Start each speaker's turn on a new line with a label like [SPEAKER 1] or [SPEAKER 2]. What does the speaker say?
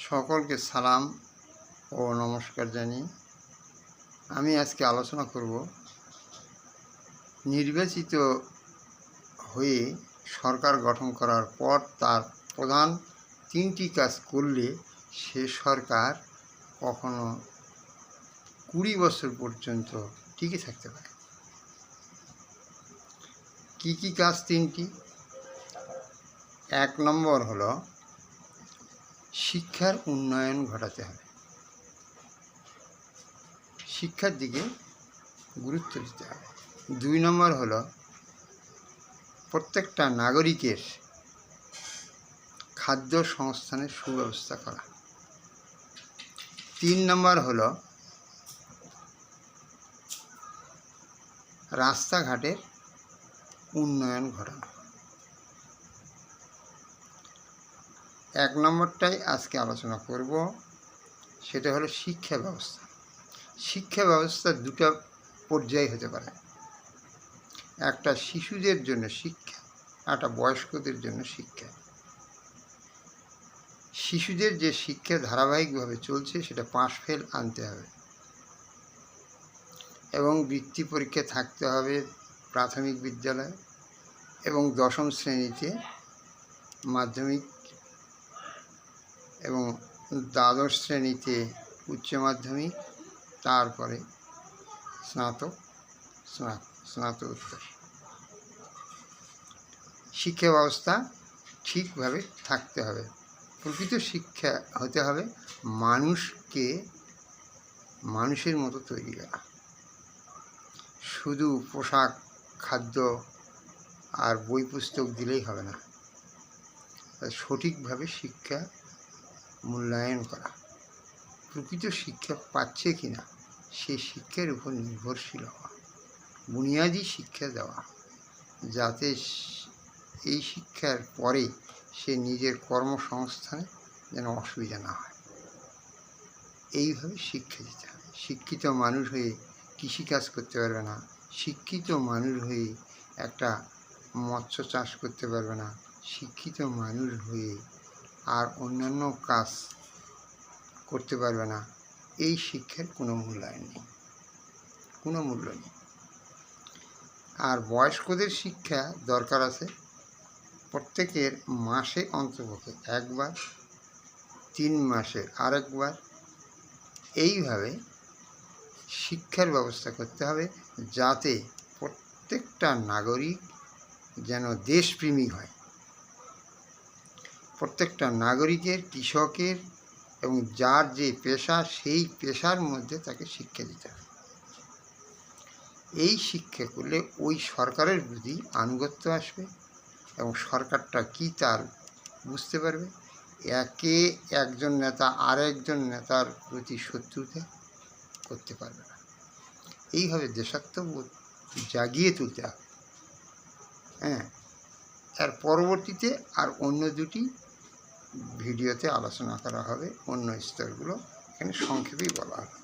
[SPEAKER 1] সকলকে সালাম ও নমস্কার জানিয়ে আমি আজকে আলোচনা করব নির্বাচিত হয়ে সরকার গঠন করার পর তার প্রধান তিনটি কাজ করলে সে সরকার কখনো 20 বছর পর্যন্ত টিকে থাকতে পারে। কি কি কাজ তিনটি? 1 নম্বর হলো শিক্ষার উন্নয়ন ঘটাতে হবে, শিক্ষার দিকে গুরুত্ব দিতে হবে। 2 নম্বর হলো প্রত্যেকটা নাগরিকের খাদ্য সংস্থানের সুব্যবস্থা করা। 3 নম্বর হলো রাস্তাঘাটের উন্নয়ন ঘটানো। 1 নম্বরটাই আজকে আলোচনা করব, সেটা হলো শিক্ষা ব্যবস্থা। শিক্ষা ব্যবস্থা দুটো পর্যায়ে হতে পারে, একটা শিশুদের জন্য শিক্ষা, একটা বয়স্কদের জন্য শিক্ষা। শিশুদের যে শিক্ষা ধারাবাহিকভাবে চলছে সেটা পাস ফেল আনতে হবে এবং বৃত্তি পরীক্ষা থাকতে হবে প্রাথমিক বিদ্যালয় এবং 10ম শ্রেণীতে মাধ্যমিক এবং দ্বাদশ শ্রেণীতে উচ্চ মাধ্যমিক, তারপরে স্নাতকোত্তর। শিক্ষা ব্যবস্থা ঠিকভাবে থাকতে হবে। প্রকৃত শিক্ষা হতে হবে মানুষকে মানুষের মতো তৈরি করা। শুধু পোশাক, খাদ্য আর বই পুস্তক দিলেই হবে না, সঠিকভাবে শিক্ষা মূল্যায়ন করা, প্রকৃত শিক্ষা পাচ্ছে কি না সেই শিক্ষার উপর নির্ভরশীল হওয়া, বুনিয়াদী শিক্ষা দেওয়া, যাতে এই শিক্ষার পরে সে নিজের কর্মসংস্থানে যেন অসুবিধা না হয়, এইভাবে শিক্ষা দিতে হবে। শিক্ষিত মানুষ হয়ে কৃষিকাজ করতে পারবে না, শিক্ষিত মানুষ হয়ে একটা মৎস্য চাষ করতে পারবে না, শিক্ষিত মানুষ হয়ে আর অন্যান্য কাজ করতে পারবে না। এই শিক্ষার কোনো মূল্যায়ন নেই, কোনো মূল্য নেই। আর বয়স্কদের শিক্ষা দরকার আছে, প্রত্যেকের মাসে অন্তপক্ষে একবার, 3 মাসে আরেকবার, এইভাবে শিক্ষার ব্যবস্থা করতে হবে যাতে প্রত্যেকটা নাগরিক যেন দেশপ্রেমিক হয়। প্রত্যেকটা নাগরিকের, কৃষকের এবং যার যে পেশা সেই পেশার মধ্যে তাকে শিক্ষা দিতে হবে। এই শিক্ষা করলে ওই সরকারের প্রতি আনুগত্য আসবে এবং সরকারটা কী তার বুঝতে পারবে। একজন নেতা আরেকজন নেতার প্রতি শত্রুতা করতে পারবে না। এইভাবে দেশাত্মবোধ জাগিয়ে তুলতে হবে। এর পরবর্তীতে আর অন্য দুটি ভিডিওতে আলোচনা করা হবে, অন্য স্তরগুলো এখানে সংক্ষেপেই বলা হবে।